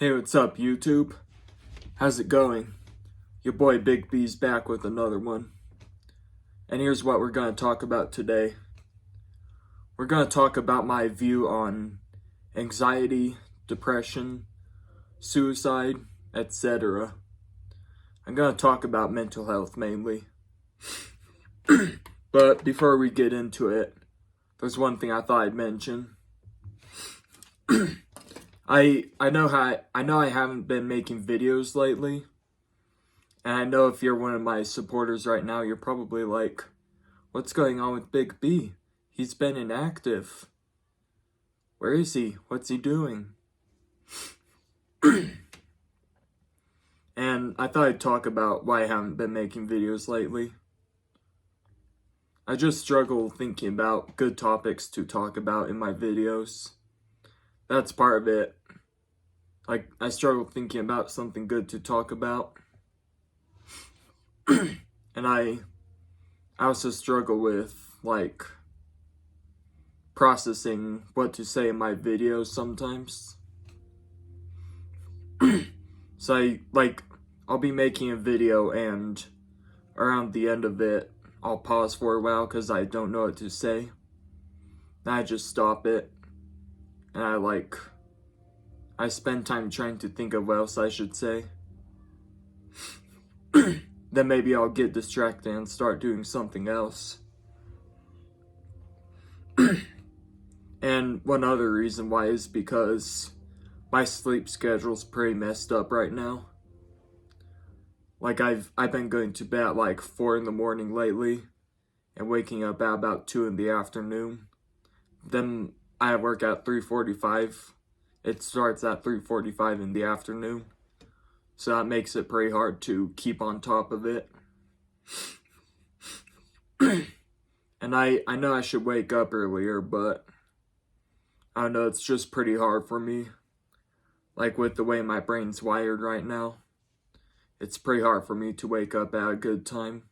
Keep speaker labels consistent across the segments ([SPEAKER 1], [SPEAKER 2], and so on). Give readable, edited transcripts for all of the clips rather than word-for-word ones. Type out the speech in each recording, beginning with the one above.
[SPEAKER 1] Hey, what's up, YouTube? How's it going? Your boy Big B's back with another one. And here's what we're going to talk about today. We're going to talk about my view on anxiety, depression, suicide, etc. I'm going to talk about mental health mainly. But before we get into it, there's one thing I thought I'd mention. I know I haven't been making videos lately, and I know if you're one of my supporters right now, you're probably like, what's going on with Big B? He's been inactive. Where is he? What's he doing? And I thought I'd talk about why I haven't been making videos lately. I just struggle thinking about good topics to talk about in my videos. That's part of it. Like, I struggle thinking about something good to talk about. And I also struggle with, like, processing what to say in my videos sometimes. So I'll be making a video, and around the end of it, I'll pause for a while because I don't know what to say. And I just stop it. And I spend time trying to think of what else I should say. Then maybe I'll get distracted and start doing something else. And one other reason why is because my sleep schedule's pretty messed up right now. Like, I've been going to bed at like 4 in the morning lately and waking up at about 2 in the afternoon. Then I work at 3:45. It starts at 3:45 in the afternoon. So that makes it pretty hard to keep on top of it. And I know I should wake up earlier, but I don't know, it's just pretty hard for me. Like, with the way my brain's wired right now, it's pretty hard for me to wake up at a good time.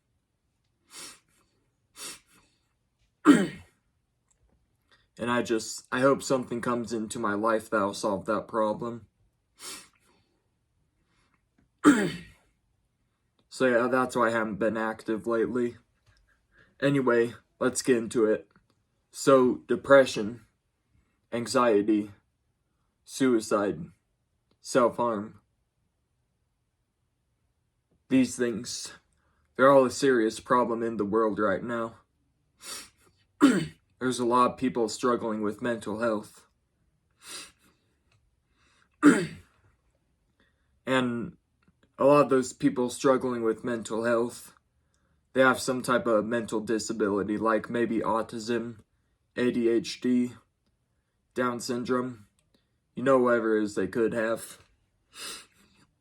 [SPEAKER 1] And I hope something comes into my life that'll solve that problem. So yeah, that's why I haven't been active lately. Anyway, let's get into it. So, depression, anxiety, suicide, self-harm. These things, they're all a serious problem in the world right now. There's a lot of people struggling with mental health. And a lot of those people struggling with mental health, they have some type of mental disability, like maybe autism, ADHD, Down syndrome, whatever it is they could have.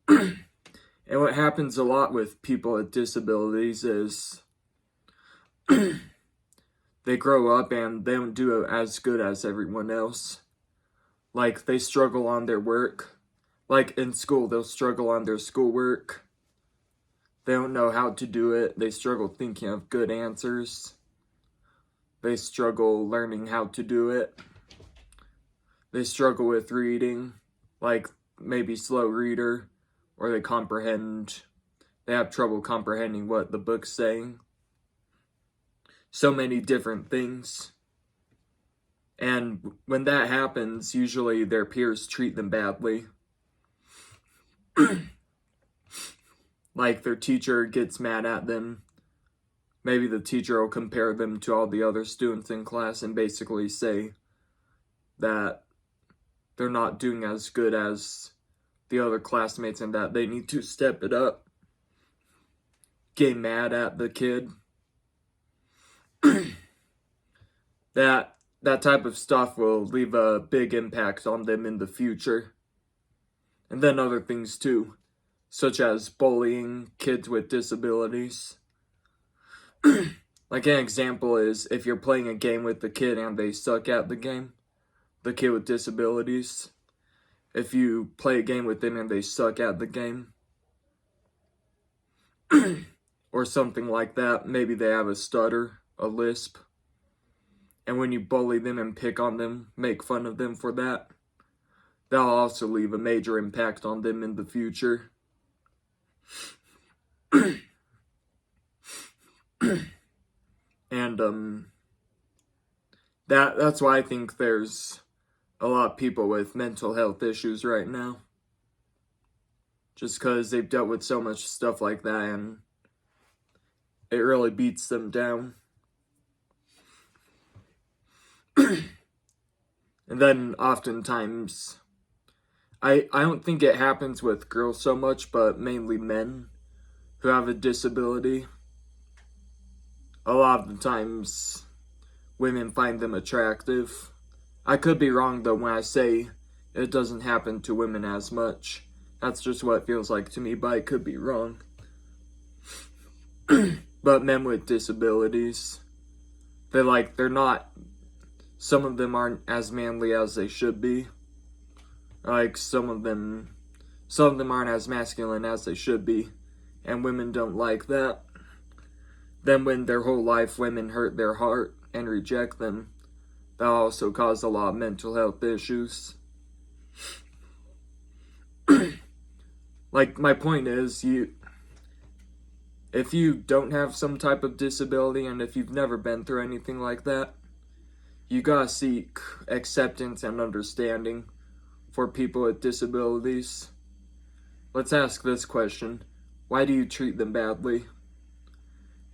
[SPEAKER 1] And what happens a lot with people with disabilities is they grow up and they don't do as good as everyone else. Like, they struggle on their work. Like, in school, they'll struggle on their schoolwork. They don't know how to do it. They struggle thinking of good answers. They struggle learning how to do it. They struggle with reading, like maybe slow reader, or they have trouble comprehending what the book's saying. So many different things. And when that happens, usually their peers treat them badly. Like, their teacher gets mad at them. Maybe the teacher will compare them to all the other students in class and basically say that they're not doing as good as the other classmates and that they need to step it up. Get mad at the kid. That type of stuff will leave a big impact on them in the future. And then other things too, such as bullying kids with disabilities. Like, an example is if you're playing a game with the kid and they suck at the game, the kid with disabilities. If you play a game with them and they suck at the game, or something like that, maybe they have a stutter, a lisp, and when you bully them and pick on them, make fun of them for that, that'll also leave a major impact on them in the future. And that's why I think there's a lot of people with mental health issues right now. Just because they've dealt with so much stuff like that, and it really beats them down. And then oftentimes, I don't think it happens with girls so much, but mainly men who have a disability. A lot of the times, women find them attractive. I could be wrong though when I say it doesn't happen to women as much. That's just what it feels like to me, but I could be wrong. But men with disabilities, they're not, some of them aren't as manly as they should be. Like some of them aren't as masculine as they should be, and women don't like that. Then when their whole life women hurt their heart and reject them, that also caused a lot of mental health issues. Like, my point is, if you don't have some type of disability, and if you've never been through anything like that, you gotta seek acceptance and understanding for people with disabilities. Let's ask this question: why do you treat them badly?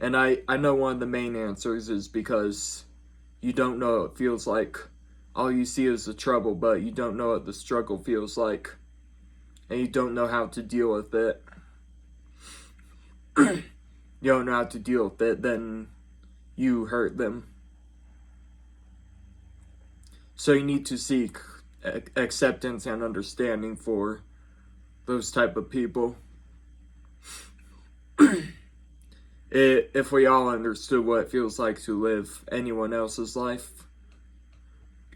[SPEAKER 1] And I know one of the main answers is because you don't know what it feels like. All you see is the trouble, but you don't know what the struggle feels like. And you don't know how to deal with it. You don't know how to deal with it, then you hurt them. So you need to seek acceptance and understanding for those type of people. If we all understood what it feels like to live anyone else's life,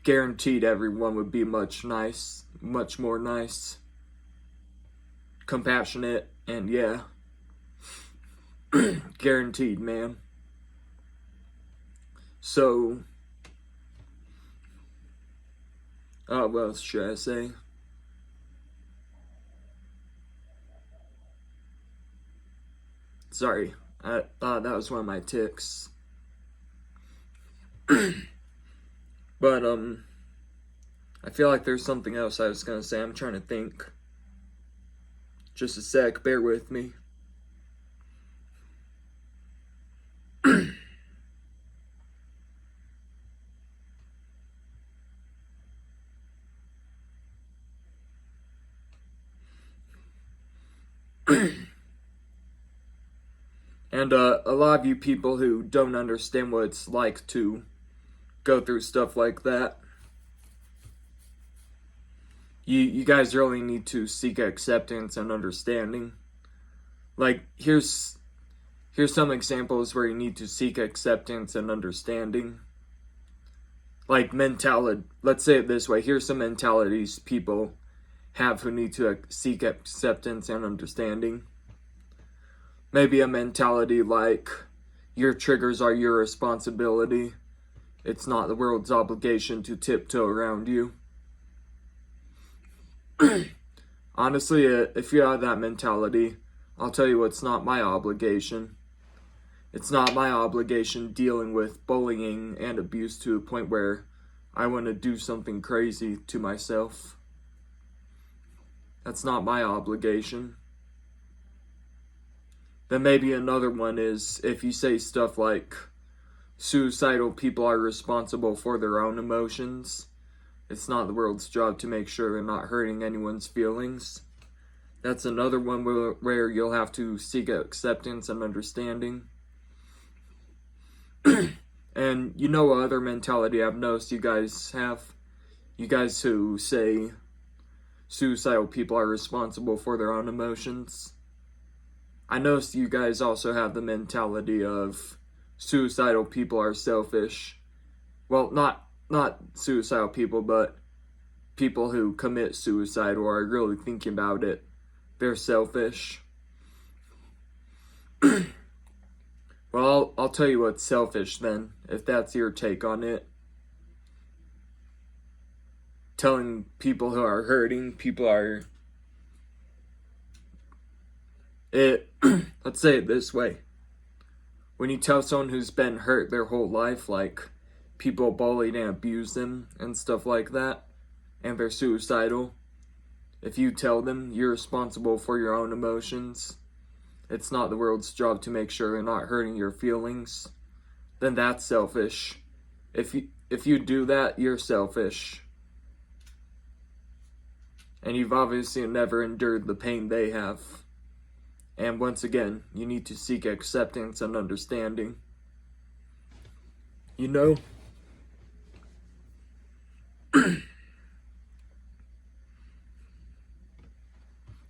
[SPEAKER 1] guaranteed everyone would be much more nice, compassionate, and yeah, guaranteed, man. So, what else should I say? Sorry, I thought that was one of my tics. But, I feel like there's something else I was gonna say. I'm trying to think. Just a sec, bear with me. And a lot of you people who don't understand what it's like to go through stuff like that, you guys really need to seek acceptance and understanding. Like, here's some examples where you need to seek acceptance and understanding. Like, let's say it this way, here's some mentalities people have who need to seek acceptance and understanding. Maybe a mentality like, your triggers are your responsibility. It's not the world's obligation to tiptoe around you. Honestly, if you have that mentality, I'll tell you it's not my obligation. It's not my obligation dealing with bullying and abuse to a point where I want to do something crazy to myself. That's not my obligation. Then maybe another one is if you say stuff like, suicidal people are responsible for their own emotions. It's not the world's job to make sure they're not hurting anyone's feelings. That's another one where you'll have to seek acceptance and understanding. And you know what other mentality I've noticed you guys have? You guys who say suicidal people are responsible for their own emotions. I noticed you guys also have the mentality of suicidal people are selfish. Well, not suicidal people, but people who commit suicide or are really thinking about it. They're selfish. Well, I'll tell you what's selfish then, if that's your take on it. telling people who are hurting, let's say it this way. When you tell someone who's been hurt their whole life, like people bullied and abused them and stuff like that, and they're suicidal, if you tell them you're responsible for your own emotions, it's not the world's job to make sure they're not hurting your feelings, then that's selfish. If you do that, you're selfish. And you've obviously never endured the pain they have. And once again, you need to seek acceptance and understanding. You know?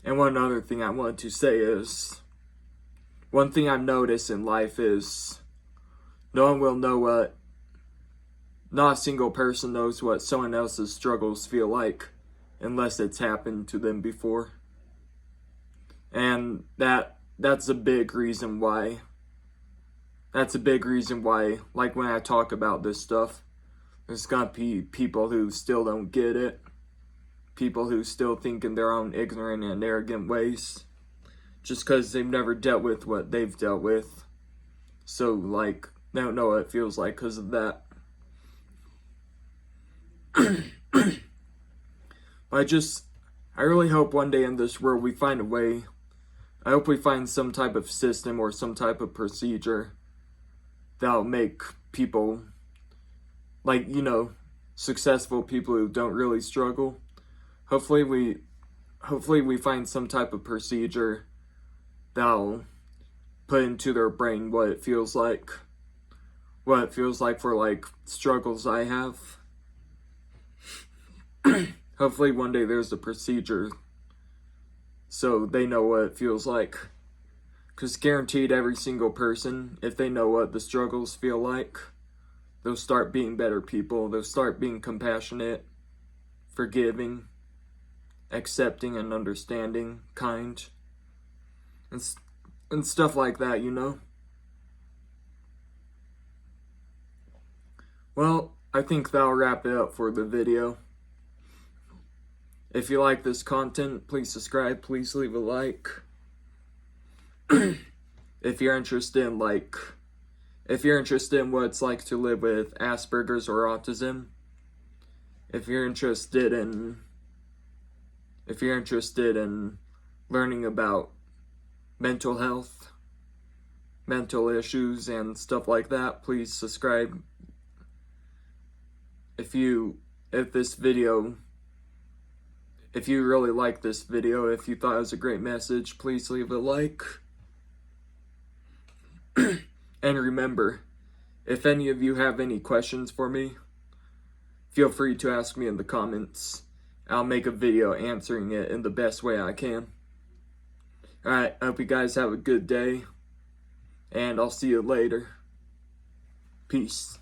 [SPEAKER 1] And one other thing I want to say is, one thing I've noticed in life is, no one will know what, not a single person knows what someone else's struggles feel like, unless it's happened to them before. And that's a big reason why, like when I talk about this stuff, there's gonna be people who still don't get it. People who still think in their own ignorant and arrogant ways. Just because they've never dealt with what they've dealt with. So, like, they don't know what it feels like because of that. I really hope one day in this world we find a way. I hope we find some type of system or some type of procedure that'll make people, like, you know, successful people who don't really struggle. Hopefully we find some type of procedure that'll put into their brain what it feels like for, like, struggles I have. Hopefully one day there's a procedure so they know what it feels like. Because guaranteed every single person, if they know what the struggles feel like, they'll start being better people. They'll start being compassionate, forgiving, accepting and understanding, kind, and stuff like that, you know? Well, I think that'll wrap it up for the video. If you like this content, please subscribe, please leave a like. If you're interested in what it's like to live with Asperger's or autism, if you're interested in learning about mental health, mental issues, and stuff like that, please subscribe. If you really like this video, if you thought it was a great message, please leave a like. And remember, if any of you have any questions for me, feel free to ask me in the comments. I'll make a video answering it in the best way I can. Alright, I hope you guys have a good day, and I'll see you later. Peace.